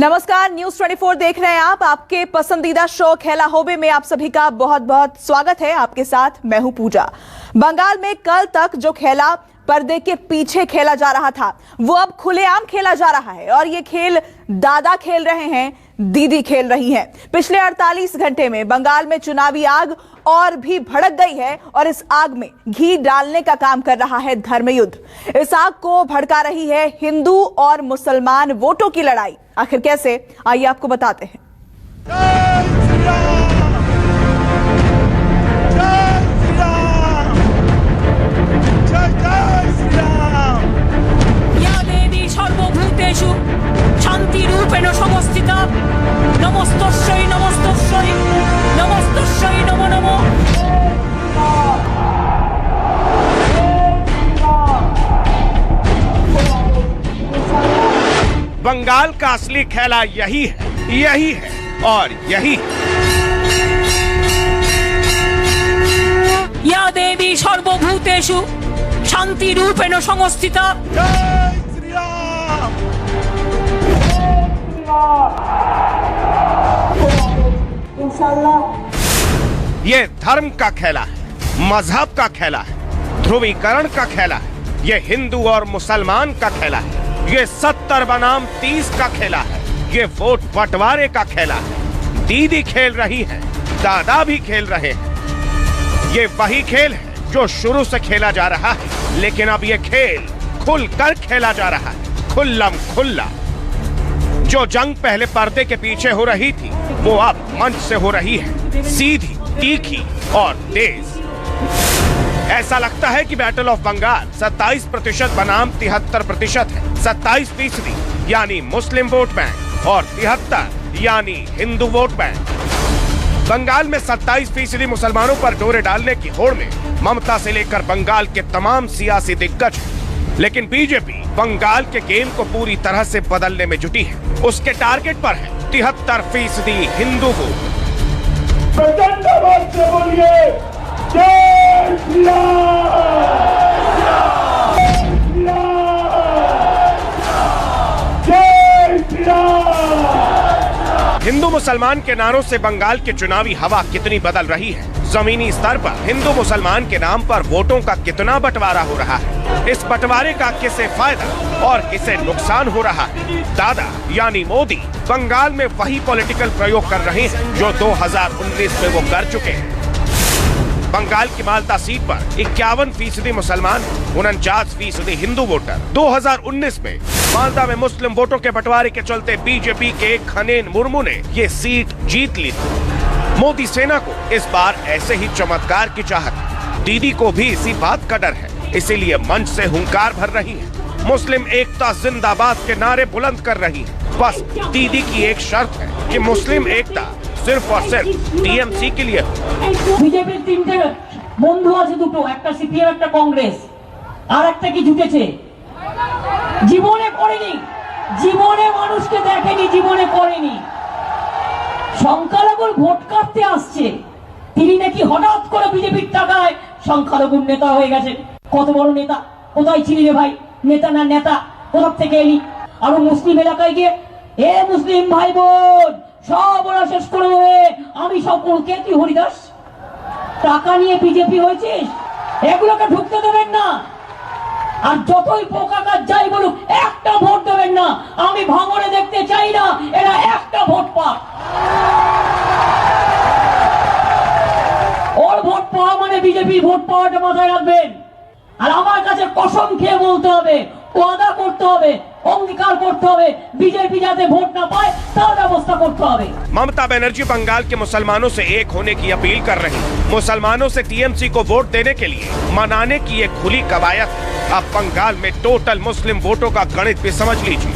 नमस्कार, न्यूज 24 देख रहे हैं आप। आपके पसंदीदा शो खेला होबे में आप सभी का बहुत बहुत स्वागत है। आपके साथ मैं हूं पूजा। बंगाल में कल तक जो खेला पर्दे के पीछे खेला जा रहा था वो अब खुलेआम खेला जा रहा है और ये खेल दादा खेल रहे हैं, दीदी खेल रही हैं। पिछले 48 घंटे में बंगाल में चुनावी आग और भी भड़क गई है और इस आग में घी डालने का काम कर रहा है धर्मयुद्ध। इस आग को भड़का रही है हिंदू और मुसलमान वोटों की लड़ाई। आखिर कैसे, आइए आपको बताते हैं। सर्वभूतेषु शान्तिरूपेण संस्थिता नमस्तस्यै नमस्तस्यै नमस्तस्यै नमो नमो। बंगाल का असली खेला यही है और यही है। या देवी सर्वभूतेषु शान्तिरूपेण संस्थिता। ये धर्म का खेला है, मजहब का खेला है, ध्रुवीकरण का खेला है, ये हिंदू और मुसलमान का खेला है, ये 70 बनाम 30 का खेला है, ये वोट बंटवारे का खेला है। दीदी खेल रही है, दादा भी खेल रहे हैं। ये वही खेल है जो शुरू से खेला जा रहा है, लेकिन अब ये खेल खुलकर खेला जा रहा है, खुल्लम खुल्ला। जो जंग पहले पर्दे के पीछे हो रही थी वो अब मंच से हो रही है, सीधी, तीखी और तेज। ऐसा लगता है कि बैटल ऑफ बंगाल 27% बनाम 73% है। 27% यानी मुस्लिम वोट बैंक और 73 यानी हिंदू वोट बैंक। बंगाल में 27% मुसलमानों पर डोरे डालने की होड़ में ममता से लेकर बंगाल के तमाम सियासी दिग्गज हैं। लेकिन बीजेपी बंगाल के गेम को पूरी तरह से बदलने में जुटी है। उसके टारगेट पर है 73% हिंदू वोट। प्रचंड आवाज से बोलिए जय श्री राम, जय श्री राम। हिंदू मुसलमान के नारों से बंगाल की चुनावी हवा कितनी बदल रही है। जमीनी स्तर पर हिंदू मुसलमान के नाम पर वोटों का कितना बंटवारा हो रहा है। इस बंटवारे का किसे फायदा और किसे नुकसान हो रहा है। दादा यानी मोदी बंगाल में वही पॉलिटिकल प्रयोग कर रहे हैं जो 2019 में वो कर चुके हैं। बंगाल की माल्टा सीट पर 51% मुसलमान, 49% हिंदू वोटर। 2019 में माल्टा में मुस्लिम वोटों के बंटवारे के चलते बीजेपी के खनेन मुर्मू ने ये सीट जीत ली थी। मोदी सेना को इस बार ऐसे ही चमत्कार की चाहत है। दीदी को भी इसी बात का डर है, इसीलिए मंच से हुंकार भर रही है। मुस्लिम एकता जिंदाबाद के नारे बुलंद कर रही है। बस दीदी की एक शर्त है कि मुस्लिम एकता सिर्फ और सिर्फ टीएमसी के लिए हो। बीजेपी तीनटे बंधु আছে দুটো, একটা সিপিএম একটা কংগ্রেস, আর একটা কি জুটেছে। জীবনে করেনি, জীবনে মানুষকে দেখেনি, জীবনে করেনি। সংখ্যালঘুর ভোট কাটতে আসছে, তিনি নাকি হঠাৎ করে বিজেপির টাকায় সংখ্যালঘুর নেতা হয়ে গেছেন। কত বড় নেতা, কোথায় ছিলি রে ভাই? নেতা না নেতা, কোথা থেকে এলি? আর মুসলিম এলাকায় গিয়ে এ মুসলিম ভাই বোন সব ওরা শেষ করে দেবে, আমি সকলকে। তুই হরিদাস টাকা নিয়ে বিজেপি হয়েছিস, এগুলোকে ঢুকতে দেবেন না। আর যতই পোকাকার যাই বলুক, একটা ভোট দেবেন না। আমি ভাঙড়ে দেখতে চাই না এরা একটা ভোট পাক। ওর ভোট পাওয়া মানে বিজেপির ভোট পাওয়াটা মাথায় রাখবেন। আর আমার কাছে কসম খেয়ে বলতে হবে, ওয়াদা করতে হবে, अंगीकार करते हुए बीजेपी जाते वोट ना पाए तार व्यवस्था करते हुए। ममता बनर्जी बंगाल के मुसलमानों से एक होने की अपील कर रही है। मुसलमानों से टीएमसी को वोट देने के लिए मनाने की एक खुली कवायद है। अब बंगाल में टोटल मुस्लिम वोटों का गणित भी समझ लीजिए।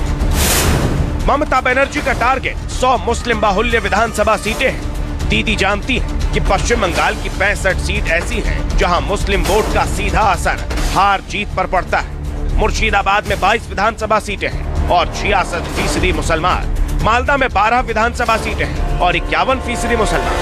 ममता बनर्जी का टारगेट 100 मुस्लिम बाहुल्य विधानसभा सीटें हैं। दीदी जानती है कि पश्चिम बंगाल की 65 सीट ऐसी है जहाँ मुस्लिम वोट का सीधा असर हार जीत पर पड़ता है। मुर्शिदाबाद में 22 विधानसभा सीटें हैं और 66% मुसलमान। मालदा में 12 विधानसभा सीटें हैं और 51% मुसलमान।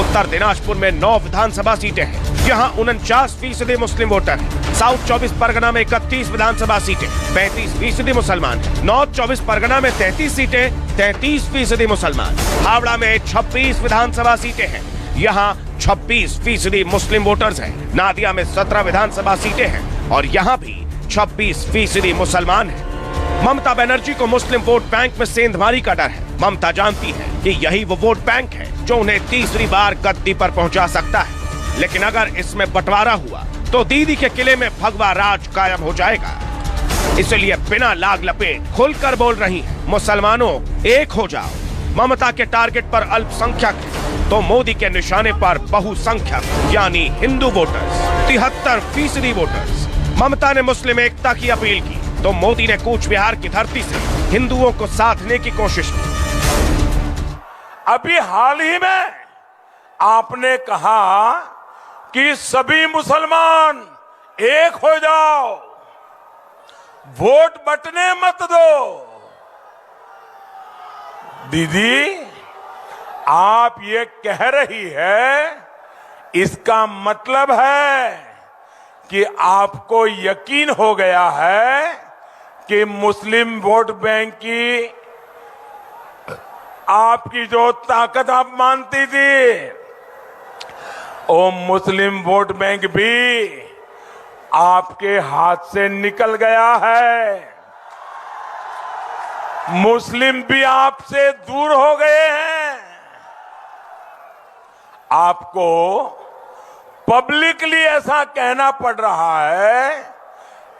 उत्तर दिनाजपुर में 9 विधानसभा सीटें हैं यहाँ 49% मुस्लिम वोटर हैं। साउथ 24 परगना में 31 विधानसभा सीटें, 35% मुसलमान। नॉर्थ 24 परगना में 33 सीटें, 33% मुसलमान। हावड़ा में 26 विधानसभा सीटें हैं, यहाँ 26% मुस्लिम वोटर्स हैं। नादिया में 17 विधानसभा सीटें हैं और यहाँ भी 26% मुसलमान हैं। ममता बनर्जी को मुस्लिम वोट बैंक में सेंधमारी का डर है। ममता जानती है कि यही वो वोट बैंक है जो उन्हें तीसरी बार गद्दी पर पहुंचा सकता है। लेकिन अगर इसमें बंटवारा हुआ तो दीदी के किले में भगवा राज कायम हो जाएगा। इसलिए बिना लाग लपेट खुलकर बोल रही हैं, मुसलमानों एक हो जाओ। ममता के टारगेट पर अल्पसंख्यक है तो मोदी के निशाने पर बहुसंख्यक यानी हिंदू वोटर्स 73% वोटर्स। ममता ने मुस्लिम एकता की अपील की तो मोदी ने कूच बिहार की धरती से हिंदुओं को साधने की कोशिश की। अभी हाल ही में आपने कहा कि सभी मुसलमान एक हो जाओ, वोट बंटने मत दो। दीदी, आप ये कह रही है, इसका मतलब है कि आपको यकीन हो गया है कि मुस्लिम वोट बैंक की आपकी जो ताकत आप मानती थी, वो मुस्लिम वोट बैंक भी आपके हाथ से निकल गया है। मुस्लिम भी आपसे दूर हो गए हैं। आपको पब्लिकली ऐसा कहना पड़ रहा है,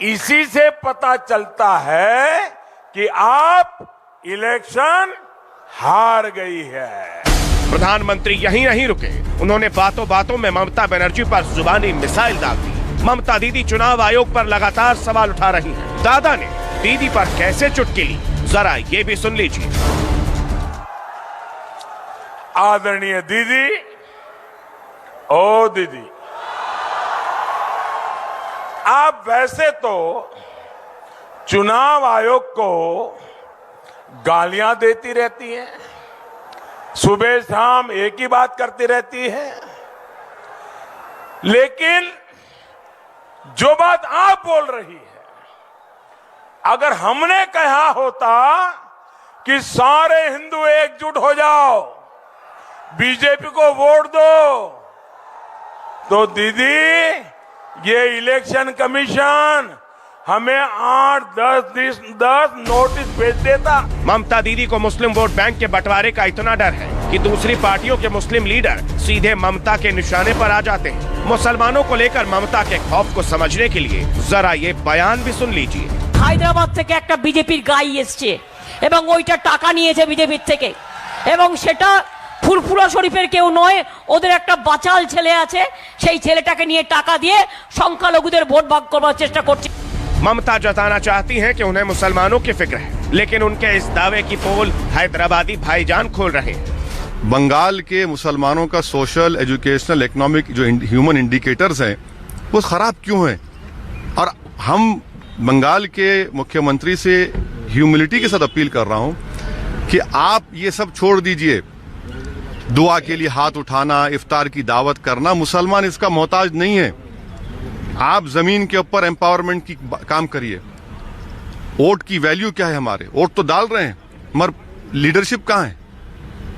इसी से पता चलता है कि आप इलेक्शन हार गई है। प्रधानमंत्री यहीं नहीं रुके, उन्होंने बातों बातों में ममता बनर्जी पर जुबानी मिसाइल दाग दी। ममता दीदी चुनाव आयोग पर लगातार सवाल उठा रही हैं। दादा ने दीदी पर कैसे चुटकी ली, जरा ये भी सुन लीजिए। आदरणीय दीदी, ओ दीदी, आप वैसे तो चुनाव आयोग को गालियां देती रहती हैं, सुबह शाम एक ही बात करती रहती है, लेकिन जो बात आप बोल रही है, अगर हमने कहा होता कि सारे हिंदू एकजुट हो जाओ, बीजेपी को वोट दो, तो दीदी ये इलेक्शन कमीशन हमें 8-10 नोटिस भेज देता। ममता दीदी को मुस्लिम वोट बैंक के बंटवारे का इतना डर है कि दूसरी पार्टियों के मुस्लिम लीडर सीधे ममता के निशाने पर आ जाते हैं। मुसलमानों को लेकर ममता के खौफ को समझने के लिए जरा ये बयान भी सुन लीजिए। হায়দ্রাবাদ থেকে একটা বিজেপির গাই এসছে এবং ওইটা টাকা নিয়েছে বিজেপির থেকে এবং সেটা ফুরফুরা শরীফের কেউ নয়, ওদের একটা বাচাল ছেলে আছে, সেই ছেলেটাকে নিয়ে টাকা দিয়ে সংখ্যালঘুদের ভোট ভাগ করবার চেষ্টা করছে। ममता जताना चाहती हैं कि उन्हें मुसलमानों की फिक्र है, लेकिन उनके इस दावे की पोल हैदराबादी भाईजान खोल रहे हैं। बंगाल के मुसलमानों का सोशल, एजुकेशनल, इकोनॉमिक जो ह्यूमन इंडिकेटर्स हैं वो खराब क्यों हैं? और हम बंगाल के मुख्यमंत्री से ह्यूमिलिटी के साथ अपील कर रहा हूं कि आप ये सब छोड़ दीजिए। दुआ के लिए हाथ उठाना, इफ्तार की दावत करना, मुसलमान इसका मोहताज नहीं है। आप जमीन के ऊपर एम्पावरमेंट की काम करिए। वोट की वैल्यू क्या है? हमारे वोट तो डाल रहे हैं, मगर लीडरशिप कहाँ है?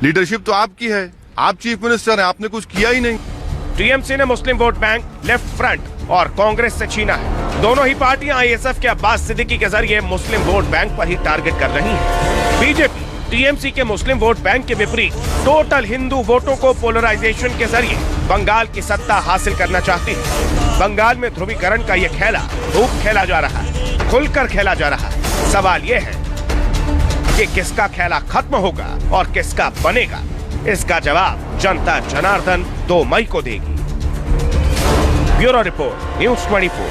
लीडरशिप तो आपकी है, आप चीफ मिनिस्टर हैं, आपने कुछ किया ही नहीं। टीएमसी ने मुस्लिम वोट बैंक लेफ्ट फ्रंट और कांग्रेस से छीना है। दोनों ही पार्टियां आईएसएफ के अब्बास सिद्दीकी के जरिए मुस्लिम वोट बैंक पर ही टारगेट कर रही हैं। बीजेपी टीएमसी के मुस्लिम वोट बैंक के विपरीत टोटल हिंदू वोटों को पोलराइजेशन के जरिए बंगाल की सत्ता हासिल करना चाहती है। बंगाल में ध्रुवीकरण का ये खेला खूब खेला जा रहा है, खुलकर खेला जा रहा है। सवाल ये है कि किसका खेला खत्म होगा और किसका बनेगा, इसका जवाब जनता जनार्दन 2 मई को देगी। Bureau report, news 24।